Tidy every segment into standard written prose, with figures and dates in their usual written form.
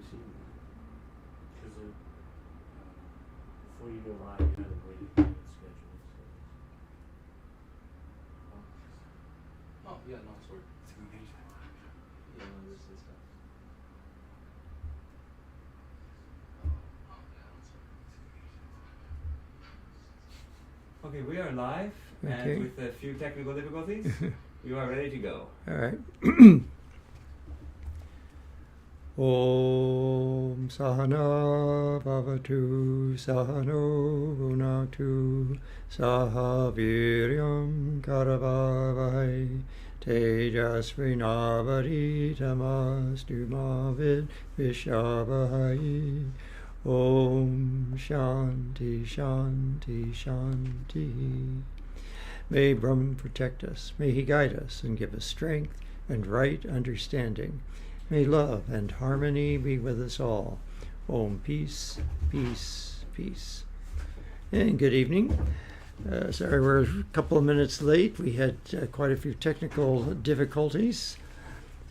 see. Because before you go live, you have to wait to get scheduled. So. Oh, yeah, no, it's working. Yeah, no, this is stuff. Okay, we are live, Okay. and with a few technical difficulties, you are ready to go. All right. Om Sahana Bhavatu Sahano Bhunaktu Saha Viryam Karavavai Tejasvinavaditamastu Mavid Vishabhai. Om Shanti Shanti Shanti. May Brahman protect us. May he guide us and give us strength and right understanding. May love and harmony be with us all. Om peace, peace, peace. And good evening. Sorry we're a couple of minutes late. We had quite a few technical difficulties.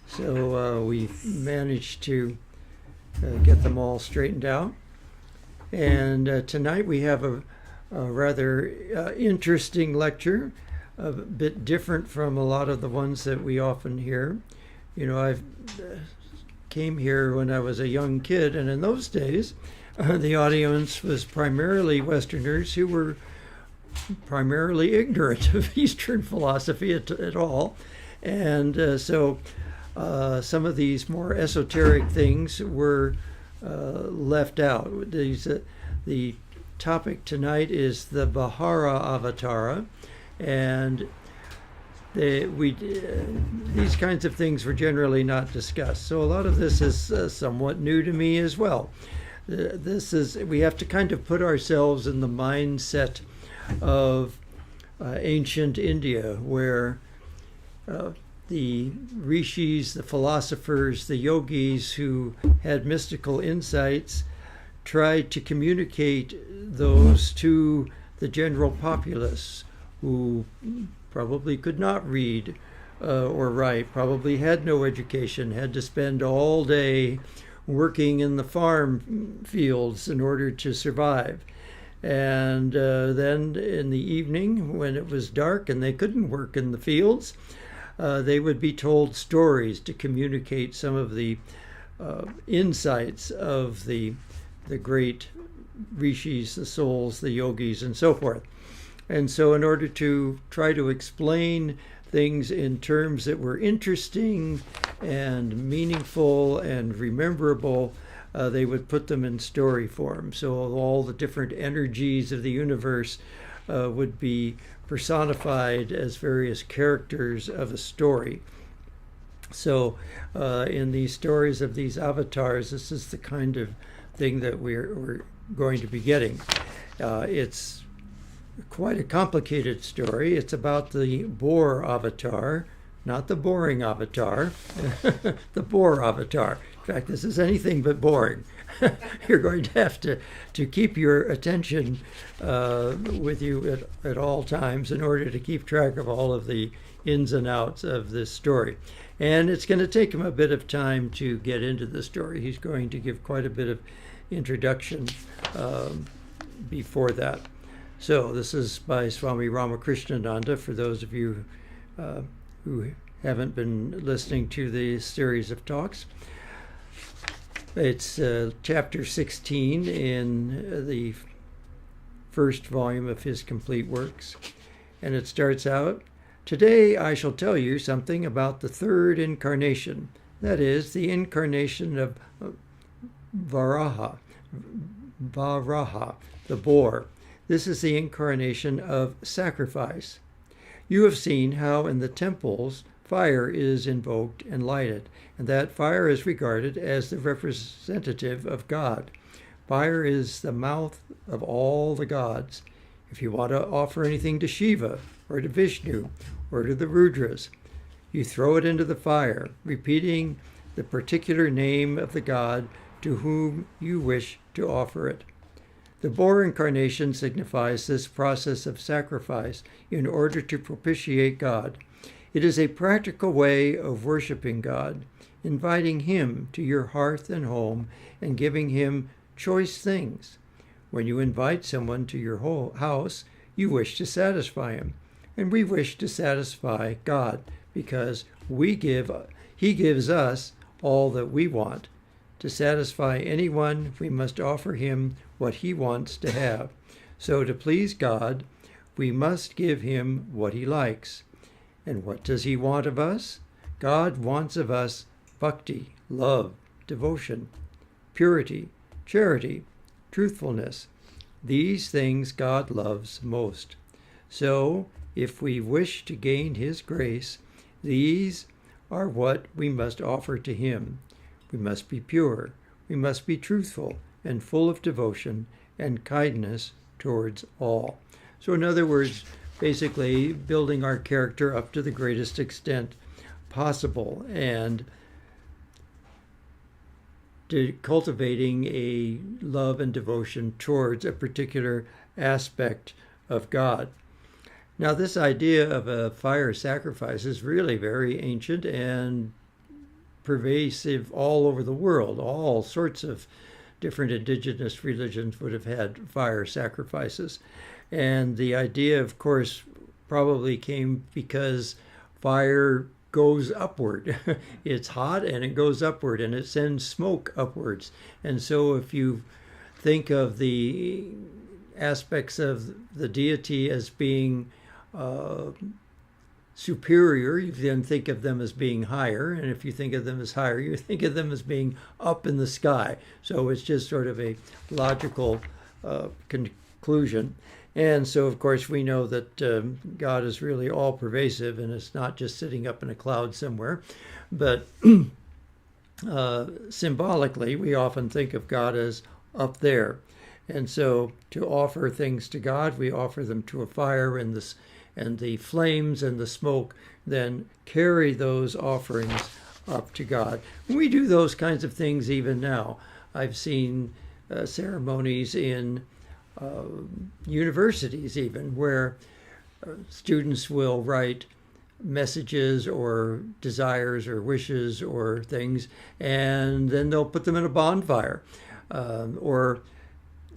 So we managed to get them all straightened out. And tonight we have a rather interesting lecture, a bit different from a lot of the ones that we often hear. You know, I came here when I was a young kid, and in those days, the audience was primarily Westerners who were primarily ignorant of Eastern philosophy at all. And so some of these more esoteric things were left out. The topic tonight is the Bahara Avatara, and these kinds of things were generally not discussed. So a lot of this is somewhat new to me as well. We have to kind of put ourselves in the mindset of ancient India, where the rishis, the philosophers, the yogis who had mystical insights tried to communicate those to the general populace, who probably could not read or write, probably had no education, had to spend all day working in the farm fields in order to survive. And then in the evening, when it was dark and they couldn't work in the fields, they would be told stories to communicate some of the insights of the great rishis, the souls, the yogis, and so forth. And so in order to try to explain things in terms that were interesting and meaningful and rememberable, they would put them in story form. So all the different energies of the universe would be personified as various characters of a story. So in these stories of these avatars, this is the kind of thing that we're going to be getting. It's quite a complicated story. It's about the boar avatar, not the boring avatar, the boar avatar. In fact, this is anything but boring. You're going to have to keep your attention with you at all times in order to keep track of all of the ins and outs of this story. And it's going to take him a bit of time to get into the story. He's going to give quite a bit of introduction before that. So this is by Swami Ramakrishnananda, for those of you who haven't been listening to the series of talks. It's chapter 16 in the first volume of his complete works. And it starts out, "Today I shall tell you something about the third incarnation, that is, the incarnation of Varaha, the boar. This is the incarnation of sacrifice. You have seen how in the temples fire is invoked and lighted, and that fire is regarded as the representative of God. Fire is the mouth of all the gods. If you want to offer anything to Shiva, or to Vishnu, or to the Rudras, you throw it into the fire, repeating the particular name of the god to whom you wish to offer it. The boar incarnation signifies this process of sacrifice in order to propitiate God. It is a practical way of worshiping God, inviting Him to your hearth and home and giving Him choice things. When you invite someone to your house, you wish to satisfy Him. And we wish to satisfy God because He gives us all that we want. To satisfy anyone, we must offer Him what He wants to have. So to please God, we must give Him what He likes. And what does He want of us? God wants of us bhakti, love, devotion, purity, charity, truthfulness. These things God loves most. So, if we wish to gain His grace, these are what we must offer to Him. We must be pure, we must be truthful and full of devotion and kindness towards all. So in other words, basically building our character up to the greatest extent possible and cultivating a love and devotion towards a particular aspect of God. Now, this idea of a fire sacrifice is really very ancient and pervasive all over the world. All sorts of different indigenous religions would have had fire sacrifices. And the idea, of course, probably came because fire goes upward. It's hot and it goes upward and it sends smoke upwards. And so if you think of the aspects of the deity as being superior, you then think of them as being higher. And if you think of them as higher, you think of them as being up in the sky. So it's just sort of a logical conclusion. And so, of course, we know that God is really all pervasive and it's not just sitting up in a cloud somewhere. But symbolically, we often think of God as up there. And so to offer things to God, we offer them to a fire, and the flames and the smoke then carry those offerings up to God. And we do those kinds of things even now. I've seen ceremonies in universities even where students will write messages or desires or wishes or things, and then they'll put them in a bonfire. Or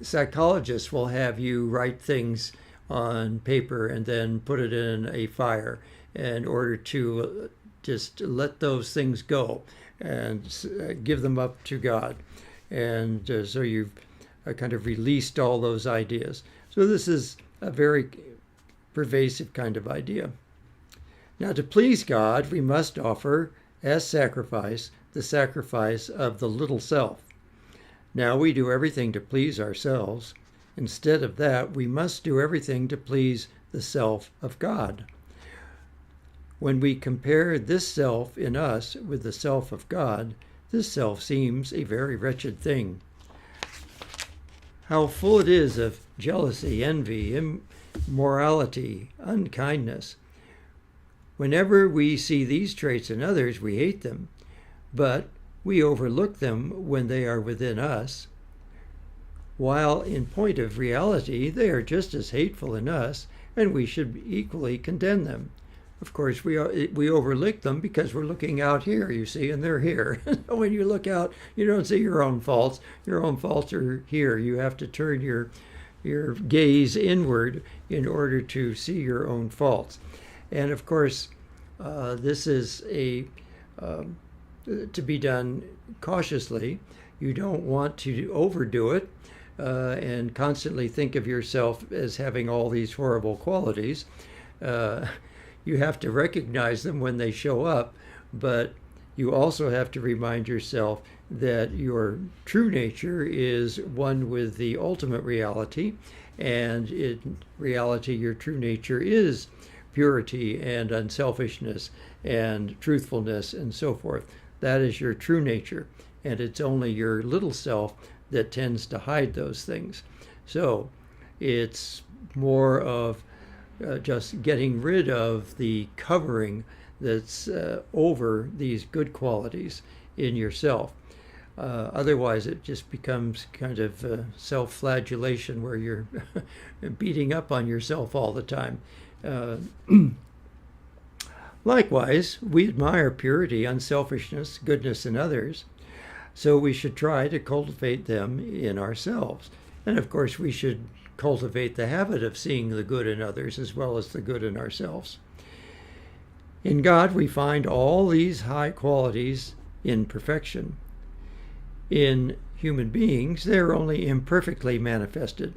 psychologists will have you write things on paper and then put it in a fire in order to just let those things go and give them up to God. And so you've kind of released all those ideas. So this is a very pervasive kind of idea. Now, to please God, we must offer as sacrifice the sacrifice of the little self. Now we do everything to please ourselves. Instead of that, we must do everything to please the self of God. When we compare this self in us with the self of God, this self seems a very wretched thing. How full it is of jealousy, envy, immorality, unkindness. Whenever we see these traits in others, we hate them, but we overlook them when they are within us, while in point of reality, they are just as hateful in us, and we should equally condemn them. Of course, we overlook them because we're looking out here, you see, and they're here. When you look out, you don't see your own faults. Your own faults are here. You have to turn your gaze inward in order to see your own faults. And of course, this is to be done cautiously. You don't want to overdo it and constantly think of yourself as having all these horrible qualities. You have to recognize them when they show up, but you also have to remind yourself that your true nature is one with the ultimate reality, and in reality your true nature is purity and unselfishness and truthfulness and so forth. That is your true nature, and it's only your little self that tends to hide those things. So it's more of just getting rid of the covering that's over these good qualities in yourself. Otherwise, it just becomes kind of self-flagellation where you're beating up on yourself all the time. Likewise, we admire purity, unselfishness, goodness in others, so we should try to cultivate them in ourselves. And of course, we should cultivate the habit of seeing the good in others as well as the good in ourselves. In God, we find all these high qualities in perfection. In human beings, they're only imperfectly manifested.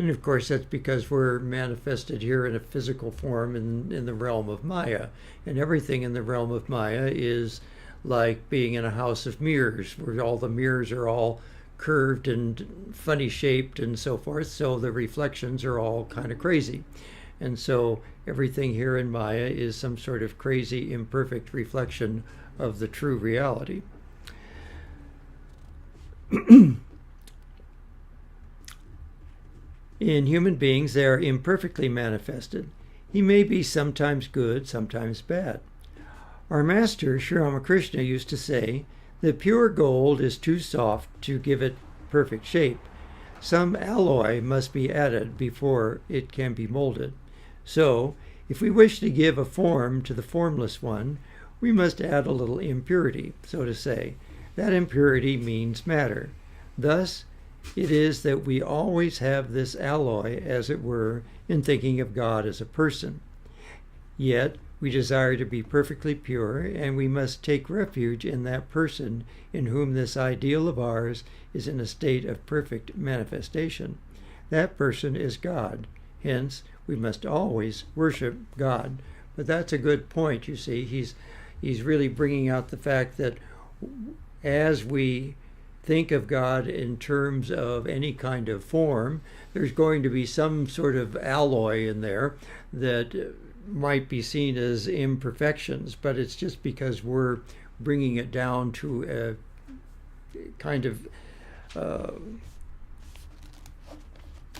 And of course, that's because we're manifested here in a physical form in the realm of Maya. And everything in the realm of Maya is like being in a house of mirrors, where all the mirrors are all curved and funny shaped and so forth. So the reflections are all kind of crazy. And so everything here in Maya is some sort of crazy, imperfect reflection of the true reality. In human beings, they are imperfectly manifested. He may be sometimes good, sometimes bad. Our master, Sri Ramakrishna, used to say that pure gold is too soft to give it perfect shape. Some alloy must be added before it can be molded. So, if we wish to give a form to the formless one, we must add a little impurity, so to say. That impurity means matter. Thus, it is that we always have this alloy, as it were, in thinking of God as a person. Yet, we desire to be perfectly pure, and we must take refuge in that person in whom this ideal of ours is in a state of perfect manifestation. That person is God. Hence, we must always worship God. But that's a good point, you see. He's really bringing out the fact that as we think of God in terms of any kind of form, there's going to be some sort of alloy in there that might be seen as imperfections, but it's just because we're bringing it down to a kind of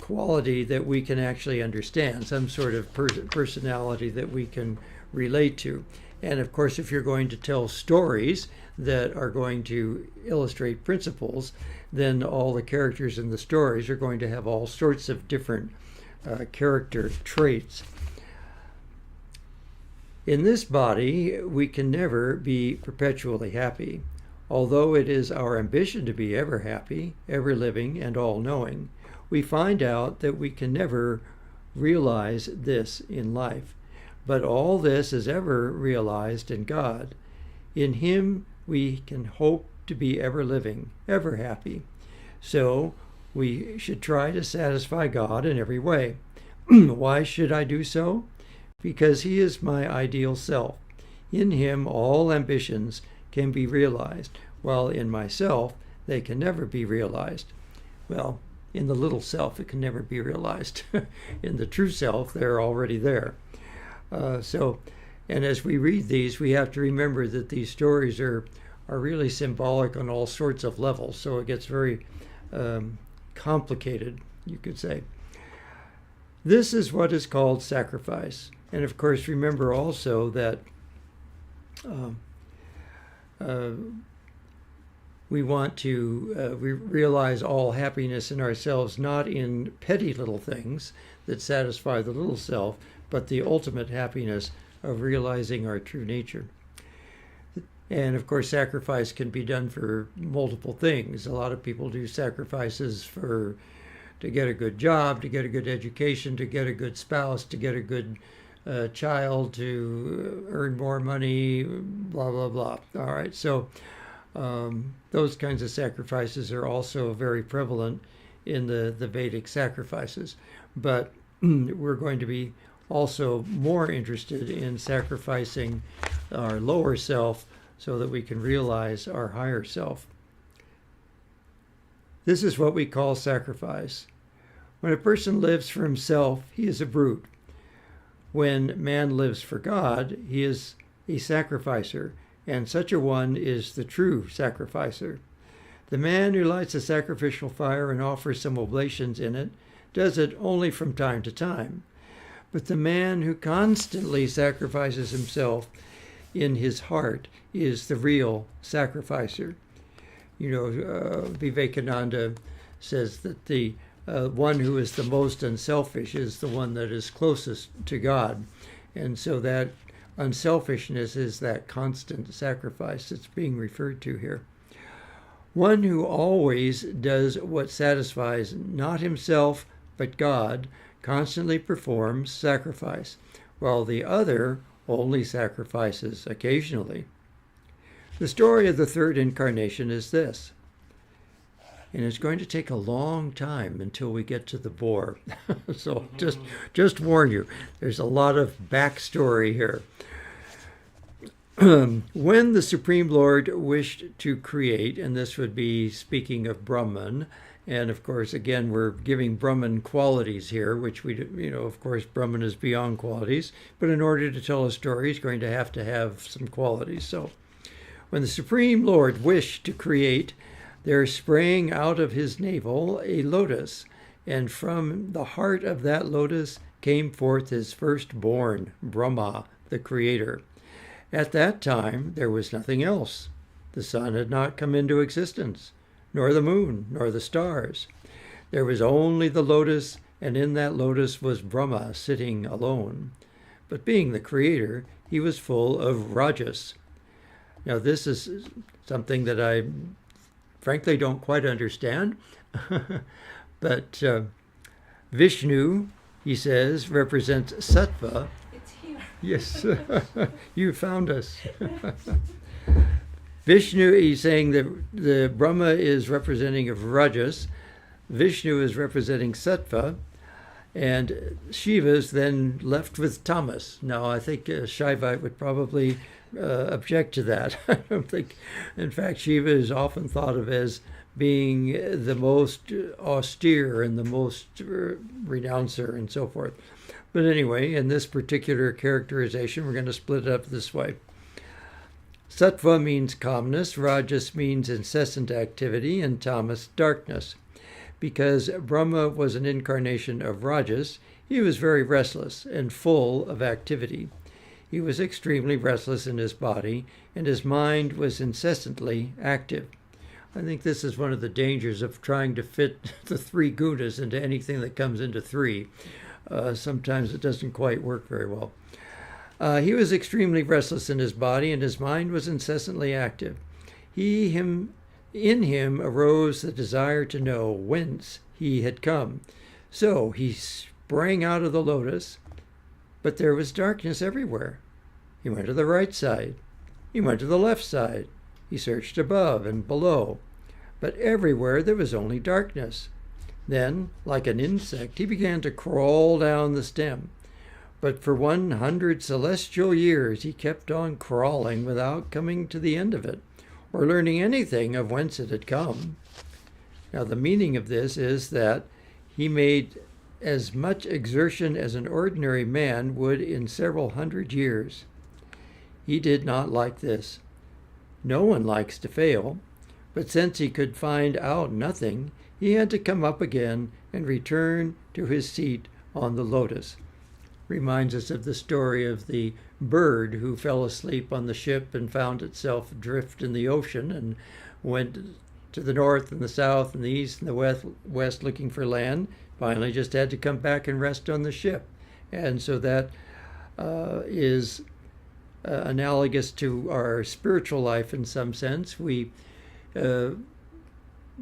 quality that we can actually understand, some sort of personality that we can relate to. And of course, if you're going to tell stories that are going to illustrate principles, then all the characters in the stories are going to have all sorts of different character traits. In this body, we can never be perpetually happy. Although it is our ambition to be ever happy, ever living, and all-knowing, we find out that we can never realize this in life. But all this is ever realized in God. In Him we can hope to be ever living, ever happy. So we should try to satisfy God in every way. Why should I do so? Because He is my ideal self. In Him all ambitions can be realized, while in myself they can never be realized. Well, in the little self it can never be realized. In the true self, they're already there. And as we read these, we have to remember that these stories are really symbolic on all sorts of levels. So it gets very complicated, you could say. This is what is called sacrifice. And of course, remember also that we want to realize all happiness in ourselves, not in petty little things that satisfy the little self, but the ultimate happiness of realizing our true nature. And of course, sacrifice can be done for multiple things. A lot of people do sacrifices to get a good job, to get a good education, to get a good spouse, to get a good child, to earn more money, blah, blah, blah. All right, so those kinds of sacrifices are also very prevalent in the Vedic sacrifices. But we're going to be also more interested in sacrificing our lower self so that we can realize our higher self. This is what we call sacrifice. When a person lives for himself, he is a brute. When man lives for God, he is a sacrificer, and such a one is the true sacrificer. The man who lights a sacrificial fire and offers some oblations in it does it only from time to time. But the man who constantly sacrifices himself in his heart is the real sacrificer. You know, Vivekananda says that the one who is the most unselfish is the one that is closest to God. And so that Unselfishness is that constant sacrifice that's being referred to here. One who always does what satisfies not himself but God constantly performs sacrifice, while the other only sacrifices occasionally. The story of the third incarnation is this, and it's going to take a long time until we get to the bore. So just warn you, there's a lot of backstory here. When the Supreme Lord wished to create, and this would be speaking of Brahman, and of course, again, we're giving Brahman qualities here, which of course, Brahman is beyond qualities, but in order to tell a story, he's going to have some qualities. So, when the Supreme Lord wished to create, there sprang out of his navel a lotus, and from the heart of that lotus came forth his firstborn, Brahma, the creator. At that time, there was nothing else. The sun had not come into existence, nor the moon, nor the stars. There was only the lotus, and in that lotus was Brahma sitting alone. But being the creator, he was full of rajas. Now, this is something that I frankly don't quite understand. But Vishnu, he says, represents sattva. It's here. Yes, you found us. Vishnu, he's saying that the Brahma is representing of Rajas, Vishnu is representing Sattva, and Shiva is then left with Tamas. Now, I think a Shaivite would probably object to that. I don't think, in fact, Shiva is often thought of as being the most austere and the most renouncer and so forth. But anyway, in this particular characterization, we're going to split it up this way. Sattva means calmness, Rajas means incessant activity, and Tamas darkness. Because Brahma was an incarnation of Rajas, he was very restless and full of activity. He was extremely restless in his body, and his mind was incessantly active. I think this is one of the dangers of trying to fit the three gunas into anything that comes into three. Sometimes it doesn't quite work very well. He was extremely restless in his body, and his mind was incessantly active. In him arose the desire to know whence he had come. So he sprang out of the lotus, but there was darkness everywhere. He went to the right side. He went to the left side. He searched above and below, but everywhere there was only darkness. Then, like an insect, he began to crawl down the stem. But for 100 celestial years he kept on crawling without coming to the end of it, or learning anything of whence it had come. Now the meaning of this is that he made as much exertion as an ordinary man would in several hundred years. He did not like this. No one likes to fail, but since he could find out nothing, he had to come up again and return to his seat on the lotus. Reminds us of the story of the bird who fell asleep on the ship and found itself adrift in the ocean and went to the north and the south and the east and the west looking for land. Finally just had to come back and rest on the ship. And so that is analogous to our spiritual life in some sense. We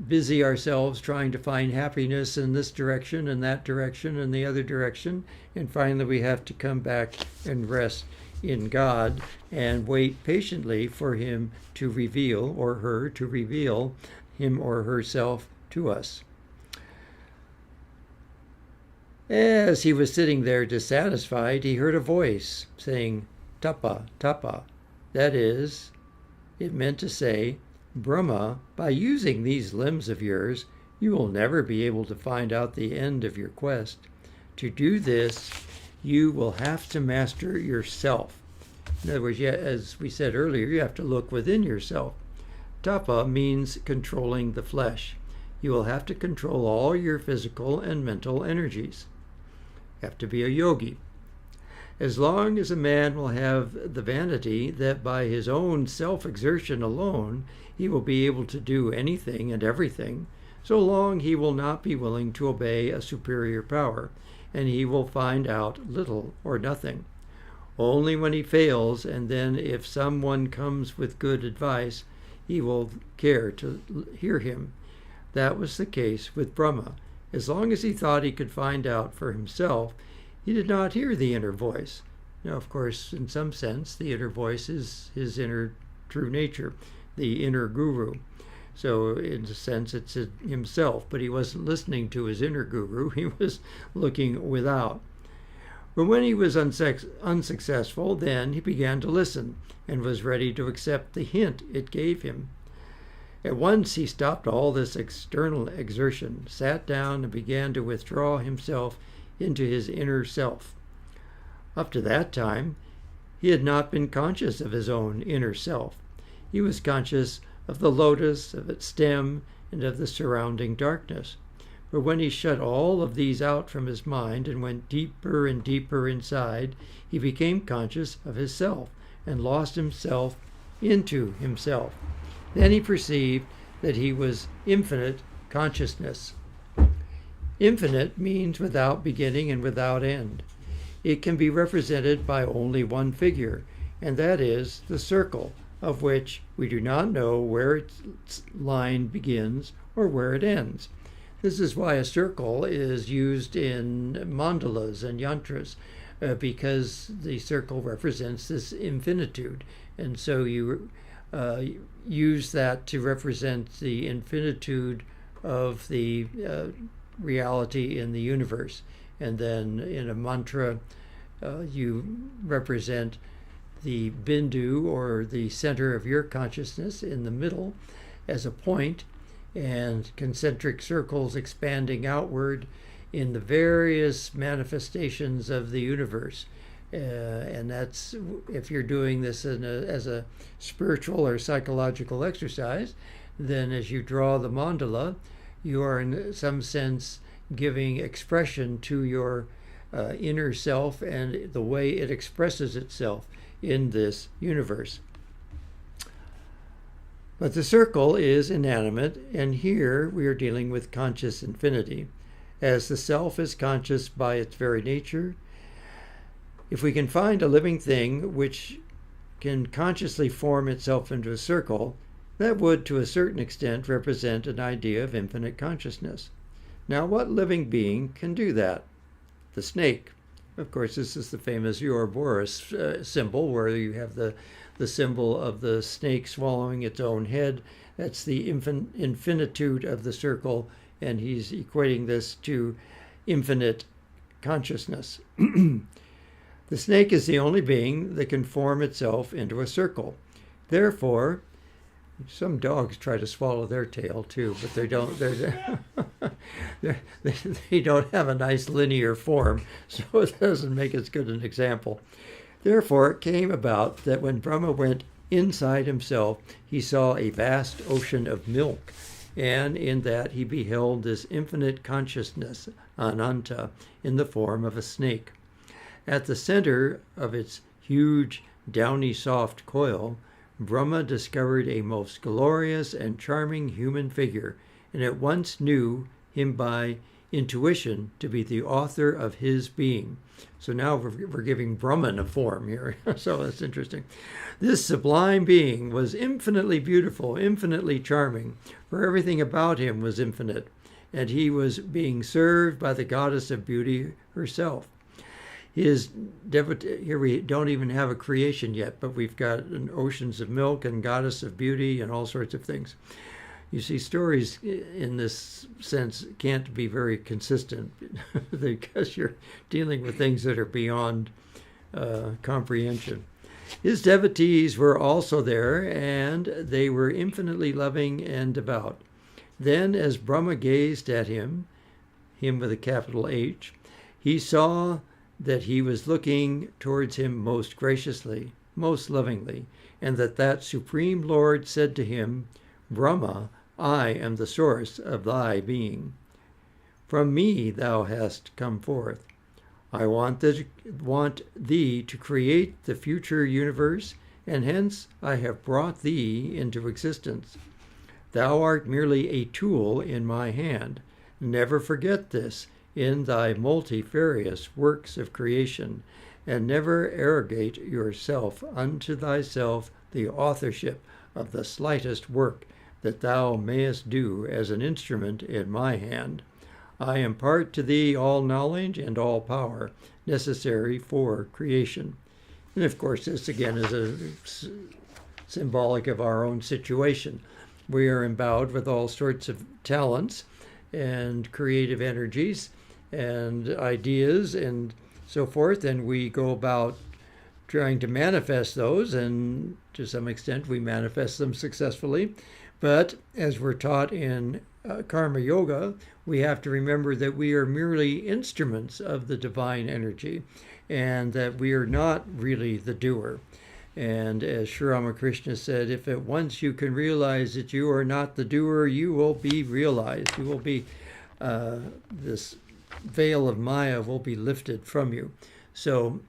busy ourselves trying to find happiness in this direction and that direction and the other direction, and finally we have to come back and rest in God and wait patiently for him to reveal, or her to reveal, him or herself to us. As he was sitting there dissatisfied, he heard a voice saying, "Tapa, tapa." That is, it meant to say, Brahma, by using these limbs of yours, you will never be able to find out the end of your quest. To do this, you will have to master yourself. In other words, as we said earlier, you have to look within yourself. Tapa means controlling the flesh. You will have to control all your physical and mental energies. You have to be a yogi. As long as a man will have the vanity that by his own self-exertion alone he will be able to do anything and everything, so long he will not be willing to obey a superior power, and he will find out little or nothing. Only when he fails, and then if someone comes with good advice, he will care to hear him. That was the case with Brahma. As long as he thought he could find out for himself, he did not hear the inner voice. Now, of course, in some sense, the inner voice is his inner true nature, the inner guru. So, in a sense, it's himself, but he wasn't listening to his inner guru. He was looking without. But when he was unsuccessful, then he began to listen and was ready to accept the hint it gave him. At once he stopped all this external exertion, sat down, and began to withdraw himself into his inner self. Up to that time, he had not been conscious of his own inner self. He was conscious of the lotus, of its stem, and of the surrounding darkness. But when he shut all of these out from his mind and went deeper and deeper inside, he became conscious of his self and lost himself into himself. Then he perceived that he was infinite consciousness. Infinite means without beginning and without end. It can be represented by only one figure, and that is the circle, of which we do not know where its line begins or where it ends. This is why a circle is used in mandalas and yantras, because the circle represents this infinitude. And so you use that to represent the infinitude of the reality in the universe. And then in a mantra, you represent the bindu, or the center of your consciousness, in the middle as a point, and concentric circles expanding outward in the various manifestations of the universe. And that's, if you're doing this as a spiritual or psychological exercise, then as you draw the mandala, you are in some sense giving expression to your inner self and the way it expresses itself in this universe. But the circle is inanimate, and here we are dealing with conscious infinity. As the self is conscious by its very nature, if we can find a living thing which can consciously form itself into a circle, that would, to a certain extent, represent an idea of infinite consciousness. Now, what living being can do that? The snake. Of course, this is the famous Ouroboros symbol, where you have the symbol of the snake swallowing its own head. That's the infinitude of the circle, and he's equating this to infinite consciousness. The snake is the only being that can form itself into a circle. Therefore, some dogs try to swallow their tail too, but they don't. They don't have a nice linear form, so it doesn't make as good an example. Therefore, it came about that when Brahma went inside himself, he saw a vast ocean of milk, and in that he beheld this infinite consciousness, Ananta, in the form of a snake. At the center of its huge, downy, soft coil, Brahma discovered a most glorious and charming human figure, and at once knew him by intuition to be the author of his being. So now we're giving Brahman a form here. So that's interesting. This sublime being was infinitely beautiful, infinitely charming, for everything about him was infinite, and he was being served by the goddess of beauty herself. His devotee, here we don't even have a creation yet, but we've got an oceans of milk and goddess of beauty and all sorts of things. You see, stories in this sense can't be very consistent because you're dealing with things that are beyond comprehension. His devotees were also there, and they were infinitely loving and devout. Then, as Brahma gazed at him with a capital H, he saw that he was looking towards him most graciously, most lovingly, and that Supreme Lord said to him, "Brahma, I am the source of thy being. From me thou hast come forth. I want thee to create the future universe, and hence I have brought thee into existence. Thou art merely a tool in my hand. Never forget this in thy multifarious works of creation, and never arrogate yourself unto thyself the authorship of the slightest work that thou mayest do as an instrument in my hand. I impart to thee all knowledge and all power necessary for creation. And of course, this again is symbolic of our own situation. We are endowed with all sorts of talents and creative energies and ideas and so forth, and we go about trying to manifest those, and to some extent we manifest them successfully. But as we're taught in Karma Yoga, we have to remember that we are merely instruments of the divine energy, and that we are not really the doer. And as Sri Ramakrishna said, if at once you can realize that you are not the doer, you will be realized. You will be, this veil of Maya will be lifted from you. So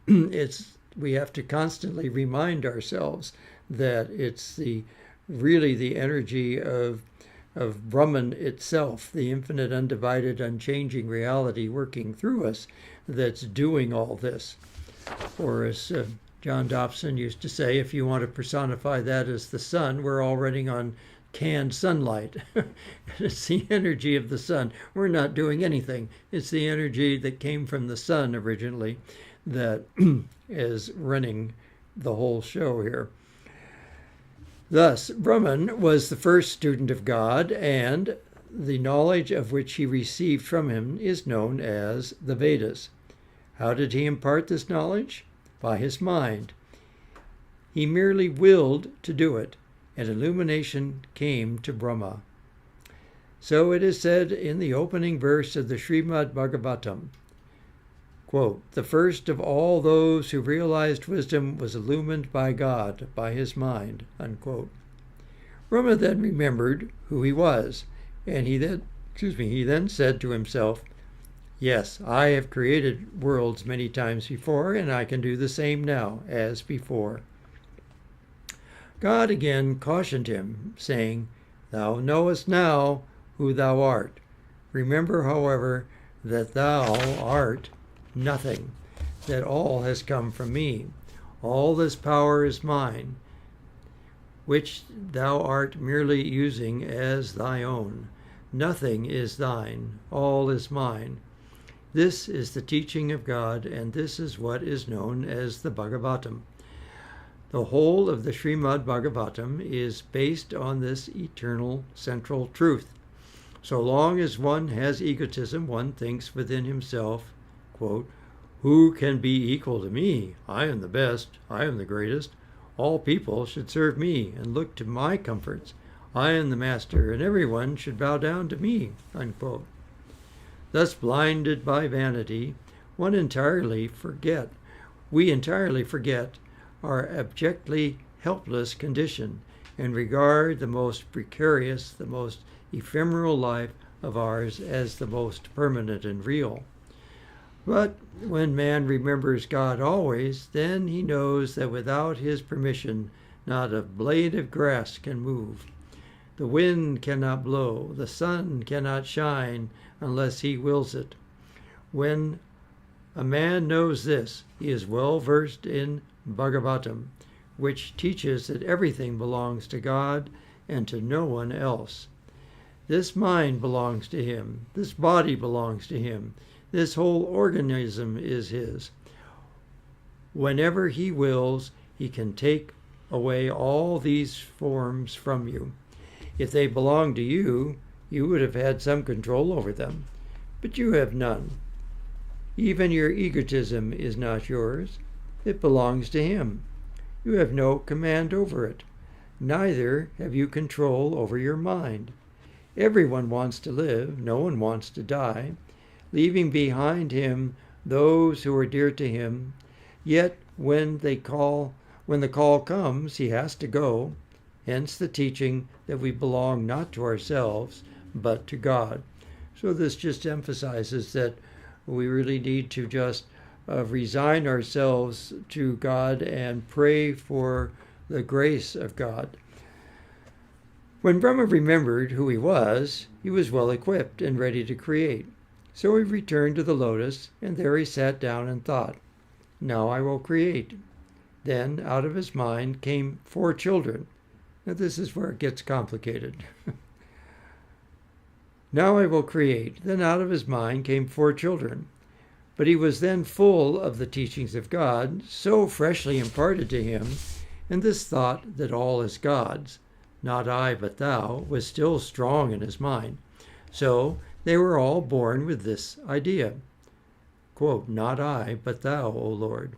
we have to constantly remind ourselves that it's really the energy of Brahman itself, the infinite, undivided, unchanging reality working through us, that's doing all this. Or as John Dobson used to say, if you want to personify that as the sun, we're all running on canned sunlight. It's the energy of the sun. We're not doing anything. It's the energy that came from the sun originally that is running the whole show here. Thus, Brahman was the first student of God, and the knowledge of which he received from him is known as the Vedas. How did he impart this knowledge? By his mind. He merely willed to do it, and illumination came to Brahma. So it is said in the opening verse of the Srimad Bhagavatam, quote, the first of all those who realized wisdom was illumined by God, by his mind, unquote. Brahma then remembered who he was, and he then said to himself, yes, I have created worlds many times before, and I can do the same now as before. God again cautioned him, saying, thou knowest now who thou art. Remember, however, that thou art nothing, that all has come from me. All this power is mine, which thou art merely using as thy own. Nothing is thine, all is mine. This is the teaching of God, and this is what is known as the Bhagavatam. The whole of the Srimad Bhagavatam is based on this eternal central truth. So long as one has egotism, one thinks within himself, quote, who can be equal to me? I am the best. I am the greatest. All people should serve me and look to my comforts. I am the master, and everyone should bow down to me, unquote. Thus blinded by vanity, we entirely forget our abjectly helpless condition and regard the most precarious, the most ephemeral life of ours as the most permanent and real. But when man remembers God always, then he knows that without his permission, not a blade of grass can move. The wind cannot blow, the sun cannot shine unless he wills it. When a man knows this, he is well versed in Bhagavatam, which teaches that everything belongs to God and to no one else. This mind belongs to him. This body belongs to him. This whole organism is his. Whenever he wills, he can take away all these forms from you. If they belong to you, you would have had some control over them, but you have none. Even your egotism is not yours. It belongs to him. You have no command over it. Neither have you control over your mind. Everyone wants to live. No one wants to die, leaving behind him those who are dear to him. Yet when the call comes, he has to go. Hence the teaching that we belong not to ourselves, but to God. So this just emphasizes that we really need to just resign ourselves to God and pray for the grace of God. When Brahma remembered who he was well equipped and ready to create. So he returned to the lotus, and there he sat down and thought, Now I will create. Then out of his mind came 4 children. Now this is where it gets complicated. Now I will create. Then out of his mind came 4 children. But he was then full of the teachings of God, so freshly imparted to him, and this thought that all is God's, not I but thou, was still strong in his mind. So they were all born with this idea, quote, not I but thou, O Lord.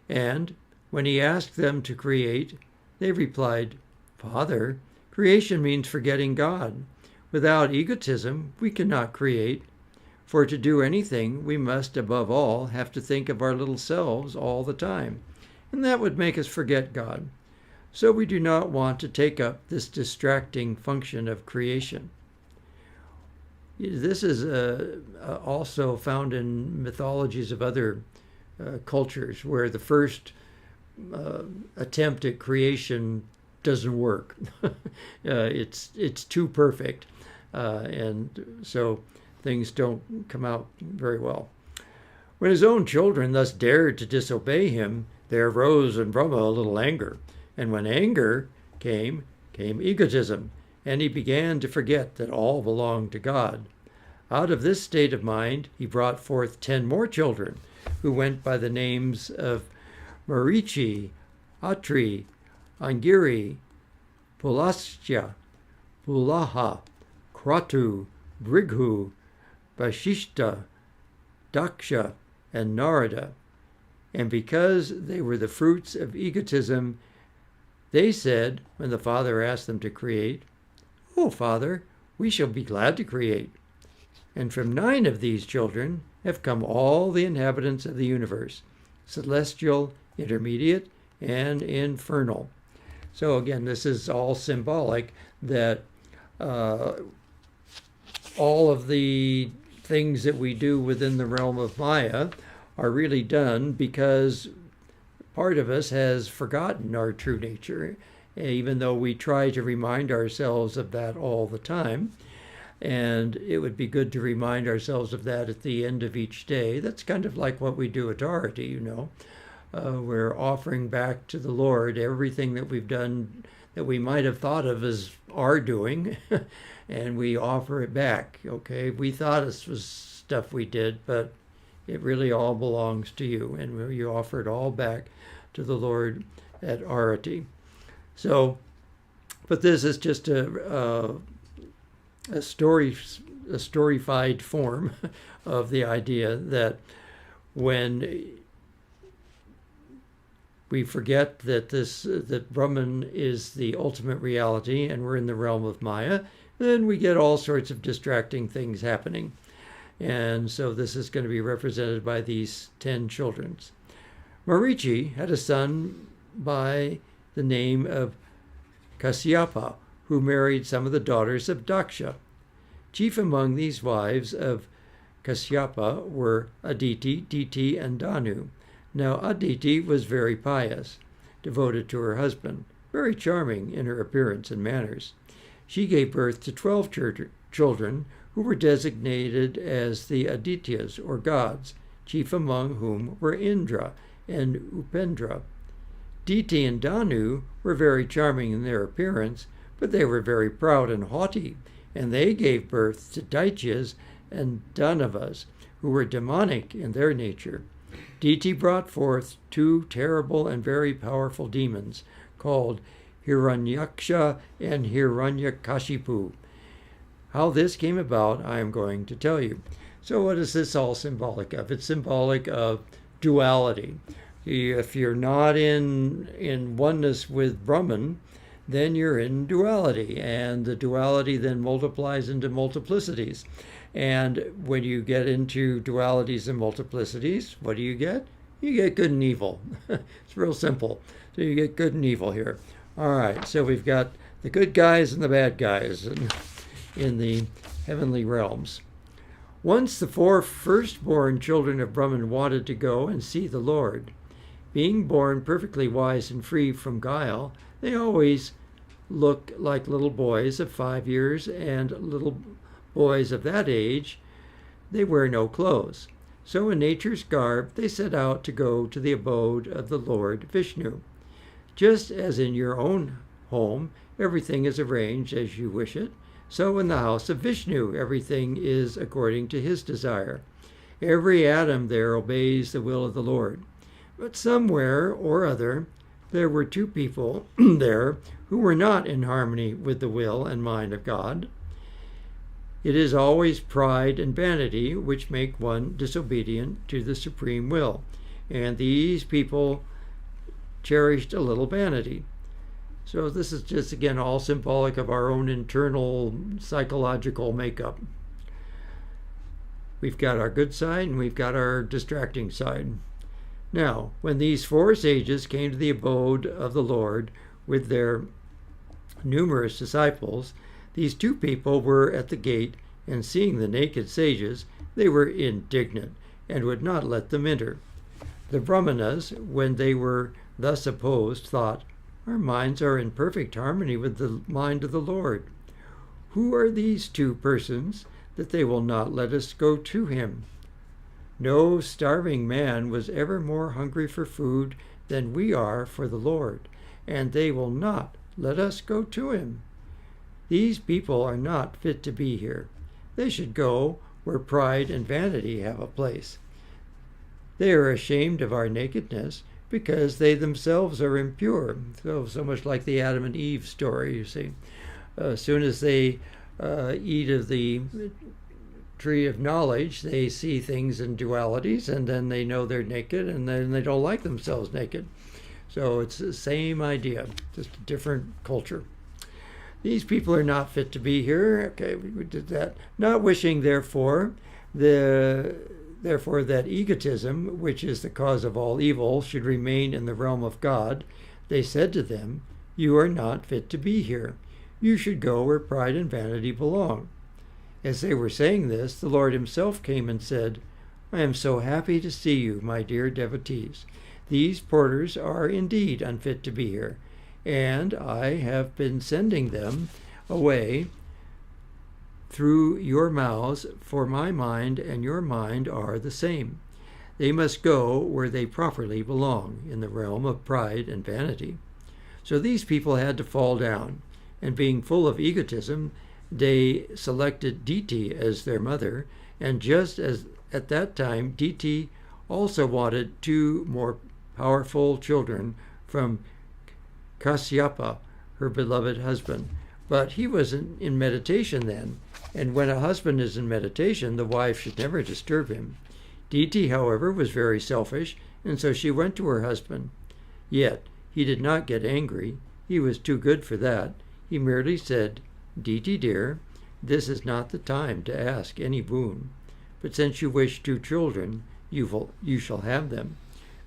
And when he asked them to create, they replied, Father, creation means forgetting God. Without egotism, we cannot create. For to do anything, we must, above all, have to think of our little selves all the time, and that would make us forget God. So we do not want to take up this distracting function of creation. This is also found in mythologies of other cultures, where the first attempt at creation doesn't work. It's too perfect, and so things don't come out very well. When his own children thus dared to disobey him, there arose in Brahma a little anger. And when anger came egotism, and he began to forget that all belonged to God. Out of this state of mind, he brought forth 10 more children, who went by the names of Marichi, Atri, Angiri, Pulasya, Pulaha, Kratu, Brighu, Vashishta, Daksha, and Narada. And because they were the fruits of egotism, they said, when the Father asked them to create, "Oh, Father, we shall be glad to create." And from 9 of these children have come all the inhabitants of the universe, celestial, intermediate, and infernal. So again, this is all symbolic that all of the things that we do within the realm of Maya are really done because part of us has forgotten our true nature, even though we try to remind ourselves of that all the time. And it would be good to remind ourselves of that at the end of each day. That's kind of like what we do at Arati, you know. We're offering back to the Lord everything that we've done that we might have thought of as our doing, and we offer it back, okay? We thought this was stuff we did, but it really all belongs to you, and you offer it all back to the Lord at Arati. So, but this is just a storyfied form of the idea that when we forget that Brahman is the ultimate reality and we're in the realm of Maya, then we get all sorts of distracting things happening. And so this is going to be represented by these 10 children. Marichi had a son by the name of Kasyapa, who married some of the daughters of Daksha. Chief among these wives of Kasyapa were Aditi, Diti, and Danu. Now Aditi was very pious, devoted to her husband, very charming in her appearance and manners. She gave birth to 12 children who were designated as the Adityas, or gods, chief among whom were Indra and Upendra. Diti and Danu were very charming in their appearance, but they were very proud and haughty, and they gave birth to Daityas and Danavas, who were demonic in their nature. Diti brought forth 2 terrible and very powerful demons, called Hiranyaksha and Hiranyakashipu. How this came about, I am going to tell you. So what is this all symbolic of? It's symbolic of duality. If you're not in oneness with Brahman, then you're in duality, and the duality then multiplies into multiplicities. And when you get into dualities and multiplicities, what do you get? You get good and evil. It's real simple. So you get good and evil here. All right, so we've got the good guys and the bad guys in the heavenly realms. Once the 4 firstborn children of Brahman wanted to go and see the Lord. Being born perfectly wise and free from guile, they always look like little boys of 5 years, and little boys of that age, they wear no clothes. So in nature's garb they set out to go to the abode of the Lord Vishnu. Just as in your own home everything is arranged as you wish it, so in the house of Vishnu everything is according to his desire. Every atom there obeys the will of the Lord. But somewhere or other there were two people there who were not in harmony with the will and mind of God. It is always pride and vanity which make one disobedient to the supreme will, and these people cherished a little vanity. So this is just, again, all symbolic of our own internal psychological makeup. We've got our good side and we've got our distracting side. Now, when these four sages came to the abode of the Lord with their numerous disciples, these two people were at the gate, and seeing the naked sages, they were indignant and would not let them enter. The Brahmanas, when they were thus opposed, thought, "Our minds are in perfect harmony with the mind of the Lord. Who are these two persons that they will not let us go to him? No starving man was ever more hungry for food than we are for the Lord, and they will not let us go to him. These people are not fit to be here. They should go where pride and vanity have a place. They are ashamed of our nakedness because they themselves are impure." So much like the Adam and Eve story, you see. As soon as they eat of the tree of knowledge, they see things in dualities, and then they know they're naked, and then they don't like themselves naked. So it's the same idea, just a different culture. These people are not fit to be here. Okay, we did that. Not wishing, therefore, that egotism, which is the cause of all evil, should remain in the realm of God, they said to them, "You are not fit to be here. You should go where pride and vanity belong." As they were saying this, the Lord himself came and said, "I am so happy to see you, my dear devotees. These porters are indeed unfit to be here, and I have been sending them away through your mouths, for my mind and your mind are the same. They must go where they properly belong, in the realm of pride and vanity." So these people had to fall down, and being full of egotism, they selected Diti as their mother, and just as at that time Diti also wanted two more powerful children from Kasyapa, her beloved husband. But he was in meditation then, and when a husband is in meditation, the wife should never disturb him. Diti, however, was very selfish, and so she went to her husband. Yet he did not get angry. He was too good for that. He merely said, "Diti, dear, this is not the time to ask any boon. But since you wish two children, you shall have them.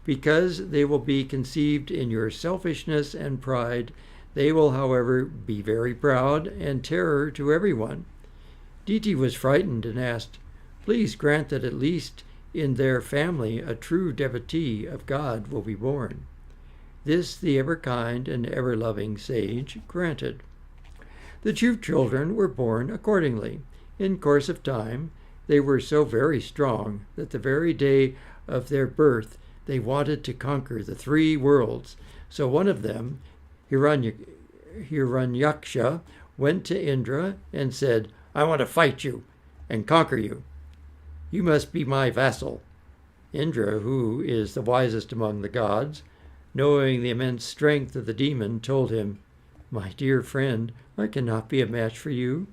Because they will be conceived in your selfishness and pride, they will, however, be very proud and terror to everyone." Diti was frightened and asked, "Please grant that at least in their family a true devotee of God will be born." This the ever-kind and ever-loving sage granted. The two children were born accordingly. In course of time, they were so very strong that the very day of their birth they wanted to conquer the three worlds. So one of them, Hiranyaksha, went to Indra and said, "I want to fight you and conquer you. You must be my vassal." Indra, who is the wisest among the gods, knowing the immense strength of the demon, told him, "My dear friend, I cannot be a match for you.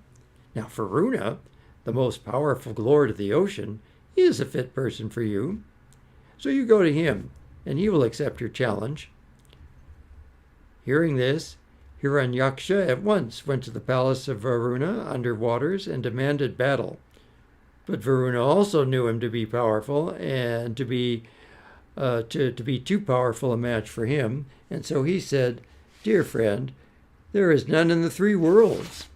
Now Varuna, the most powerful lord of the ocean, he is a fit person for you. So you go to him, and he will accept your challenge." Hearing this, Hiranyaksha at once went to the palace of Varuna under waters and demanded battle. But Varuna also knew him to be powerful and to be too powerful a match for him, and so he said, "Dear friend, there is none in the three worlds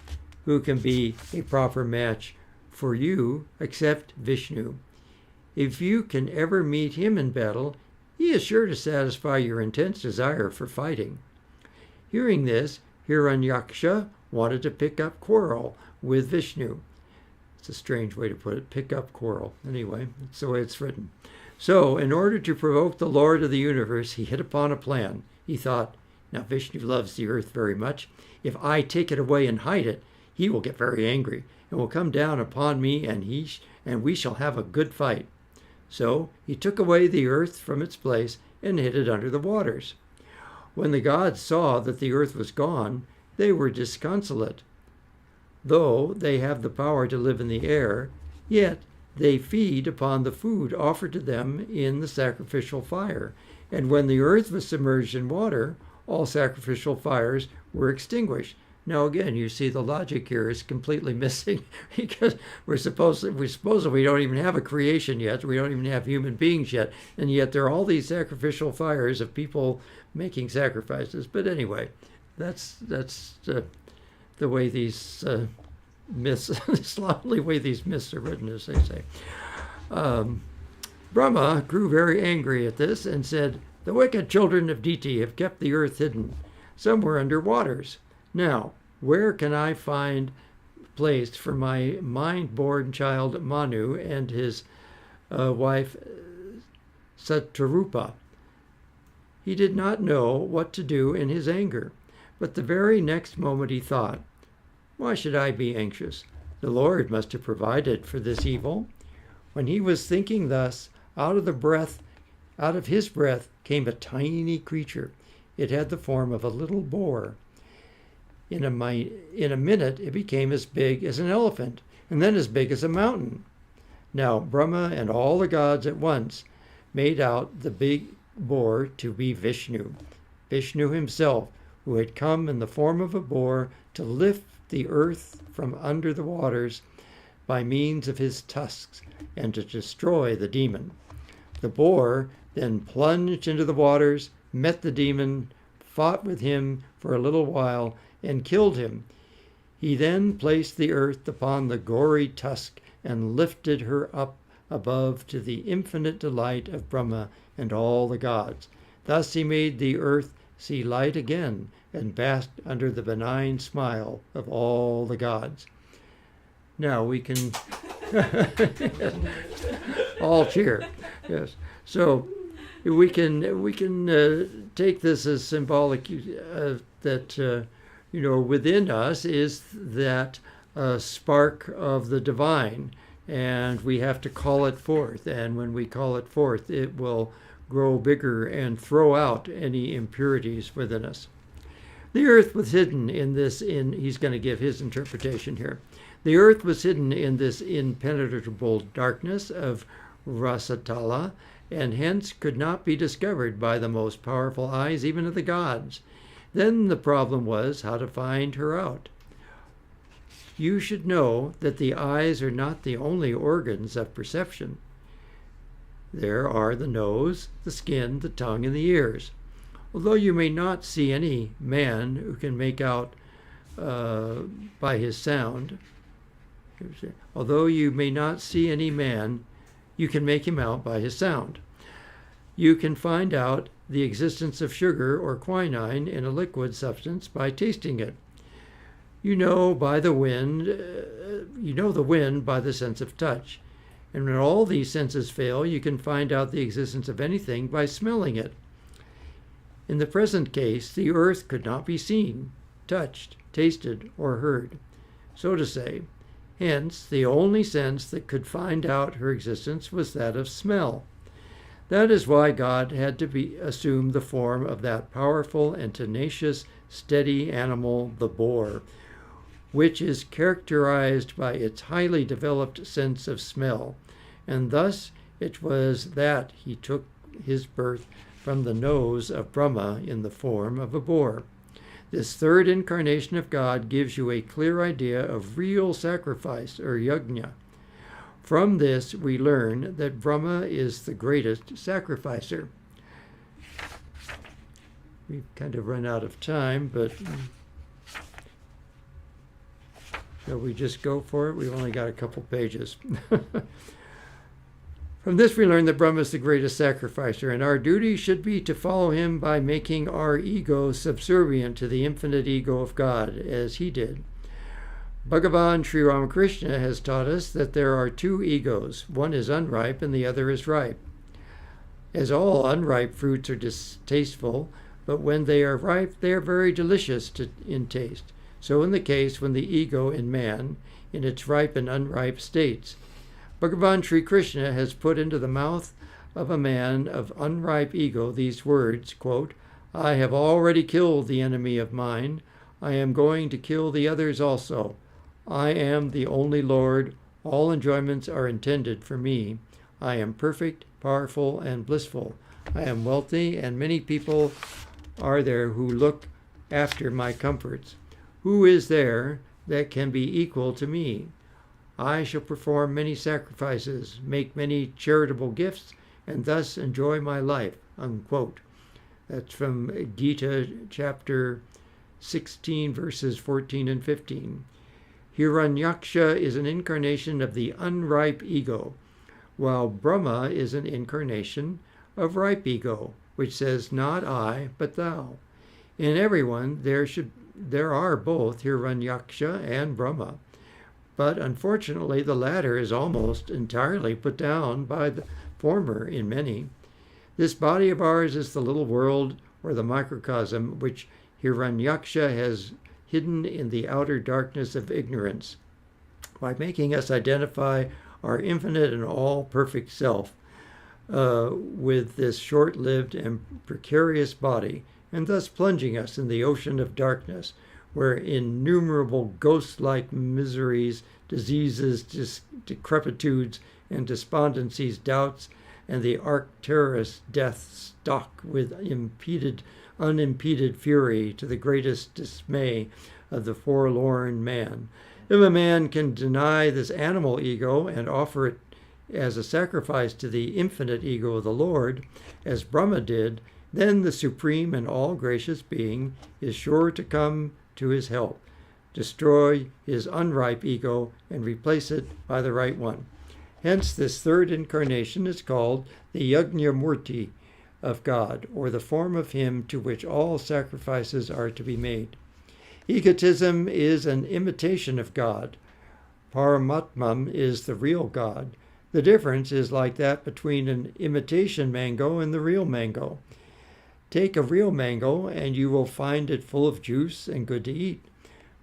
who can be a proper match for you except Vishnu. If you can ever meet him in battle, he is sure to satisfy your intense desire for fighting." Hearing this, Hiranyaksha wanted to pick up quarrel with Vishnu. It's a strange way to put it. Pick up quarrel. Anyway, that's the way it's written. So, in order to provoke the Lord of the universe, he hit upon a plan. He thought, now Vishnu loves the earth very much. If I take it away and hide it, he will get very angry and will come down upon me, and we shall have a good fight. So he took away the earth from its place and hid it under the waters. When the gods saw that the earth was gone, they were disconsolate. Though they have the power to live in the air, yet they feed upon the food offered to them in the sacrificial fire. And when the earth was submerged in water, all sacrificial fires were extinguished. Now again, you see the logic here is completely missing, because we suppose we don't even have a creation yet. We don't even have human beings yet, and yet there are all these sacrificial fires of people making sacrifices. But anyway, that's the way these myths, the slovenly way these myths are written, as they say. Brahma grew very angry at this and said, "The wicked children of Diti have kept the earth hidden, somewhere under waters. Now, where can I find place for my mind-born child Manu and his wife Satarupa?" He did not know what to do in his anger, but the very next moment he thought, "Why should I be anxious? The Lord must have provided for this evil." When he was thinking thus, out of his breath came a tiny creature. It had the form of a little boar. In a minute, it became as big as an elephant, and then as big as a mountain. Now Brahma and all the gods at once made out the big boar to be Vishnu, Vishnu himself, who had come in the form of a boar to lift the earth from under the waters by means of his tusks and to destroy the demon. The boar then plunged into the waters, met the demon, fought with him for a little while, and killed him. He then placed the earth upon the gory tusk and lifted her up above to the infinite delight of Brahma and all the gods. Thus he made the earth see light again and basked under the benign smile of all the gods. Now we can all cheer. Yes. So we can take this as symbolic that within us is that spark of the divine, and we have to call it forth. And when we call it forth, it will grow bigger and throw out any impurities within us. The earth was hidden he's going to give his interpretation here. The earth was hidden in this impenetrable darkness of Rasatala, and hence could not be discovered by the most powerful eyes, even of the gods. Then the problem was how to find her out. You should know that the eyes are not the only organs of perception. There are the nose, the skin, the tongue, and the ears. Although you may not see any man who can make out by his sound, although you may not see any man, you can make him out by his sound. You can find out the existence of sugar or quinine in a liquid substance by tasting it. You know the wind by the sense of touch. And when all these senses fail, you can find out the existence of anything by smelling it. In the present case, the earth could not be seen, touched, tasted, or heard, so to say. Hence, the only sense that could find out her existence was that of smell. That is why God had to assume the form of that powerful and tenacious, steady animal, the boar, which is characterized by its highly developed sense of smell. And thus it was that he took his birth from the nose of Brahma in the form of a boar. This third incarnation of God gives you a clear idea of real sacrifice, or yajna. From this, we learn that Brahma is the greatest sacrificer. We've kind of run out of time, but shall we just go for it? We've only got a couple pages. From this, we learn that Brahma is the greatest sacrificer, and our duty should be to follow him by making our ego subservient to the infinite ego of God, as he did. Bhagavan Sri Ramakrishna has taught us that there are two egos. One is unripe and the other is ripe. As all unripe fruits are distasteful, but when they are ripe, they are very delicious in taste. So in the case when the ego in man, in its ripe and unripe states, Bhagavan Sri Krishna has put into the mouth of a man of unripe ego these words, quote, I have already killed the enemy of mine. I am going to kill the others also. I am the only Lord. All enjoyments are intended for me. I am perfect, powerful, and blissful. I am wealthy, and many people are there who look after my comforts. Who is there that can be equal to me? I shall perform many sacrifices, make many charitable gifts, and thus enjoy my life, unquote. That's from Gita chapter 16, verses 14 and 15. Hiranyaksha is an incarnation of the unripe ego, while Brahma is an incarnation of ripe ego, which says, not I, but thou. In everyone there are both Hiranyaksha and Brahma, but unfortunately the latter is almost entirely put down by the former in many. This body of ours is the little world or the microcosm which Hiranyaksha has hidden in the outer darkness of ignorance, by making us identify our infinite and all-perfect self with this short-lived and precarious body, and thus plunging us in the ocean of darkness, where innumerable ghost-like miseries, diseases, decrepitudes, and despondencies, doubts, and the arcturus death stalk with unimpeded fury to the greatest dismay of the forlorn man. If a man can deny this animal ego and offer it as a sacrifice to the infinite ego of the Lord, as Brahma did, then the supreme and all-gracious being is sure to come to his help, destroy his unripe ego, and replace it by the right one. Hence, this third incarnation is called the Yajna-murti of God, or the form of him to which all sacrifices are to be made. Egotism is an imitation of God. Paramatman is the real God. The difference is like that between an imitation mango and the real mango. Take a real mango and you will find it full of juice and good to eat.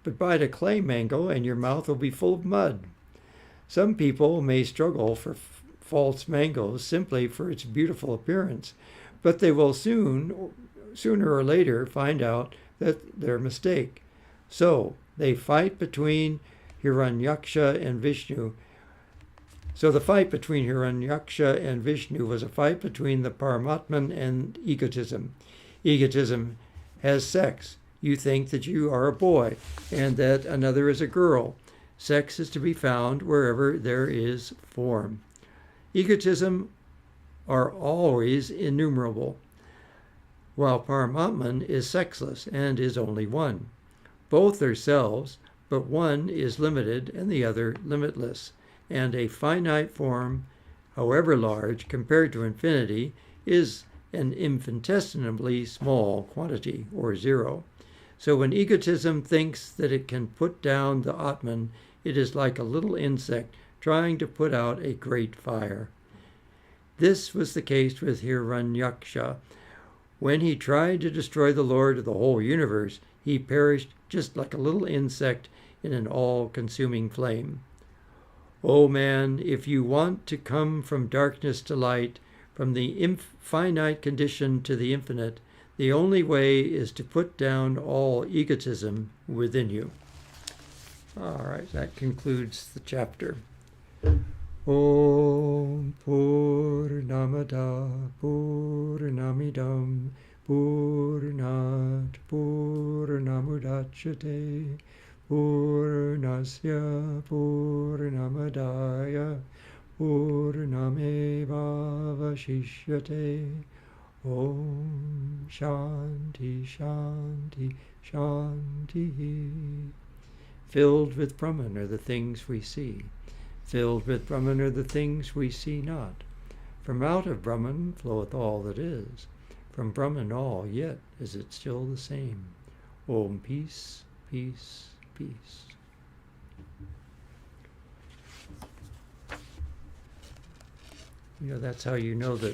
But bite a clay mango and your mouth will be full of mud. Some people may struggle for false mangoes simply for its beautiful appearance, but they will sooner or later find out that their mistake. So they fight between Hiranyaksha and Vishnu. So the fight between Hiranyaksha and Vishnu was a fight between the Paramatman and egotism. Egotism has sex. You think that you are a boy and that another is a girl. Sex is to be found wherever there is form. Egotism are always innumerable, while Paramatman is sexless and is only one. Both are selves, but one is limited and the other limitless, and a finite form, however large, compared to infinity, is an infinitesimally small quantity, or zero. So when egotism thinks that it can put down the Atman, it is like a little insect trying to put out a great fire. This was the case with Hiranyaksha. When he tried to destroy the Lord of the whole universe, he perished just like a little insect in an all-consuming flame. O man, if you want to come from darkness to light, from the finite condition to the infinite, the only way is to put down all egotism within you. All right, that concludes the chapter. Om Purnamada Purnamidam Purnat Purnamudachyate Purnasya Purnamadaya Purnamevavashishyate. Om Shanti Shanti Shanti. Filled with Brahman are the things we see. Filled with Brahman are the things we see not. From out of Brahman floweth all that is. From Brahman all, yet is it still the same. Om peace, peace, peace. You know, that's how you know that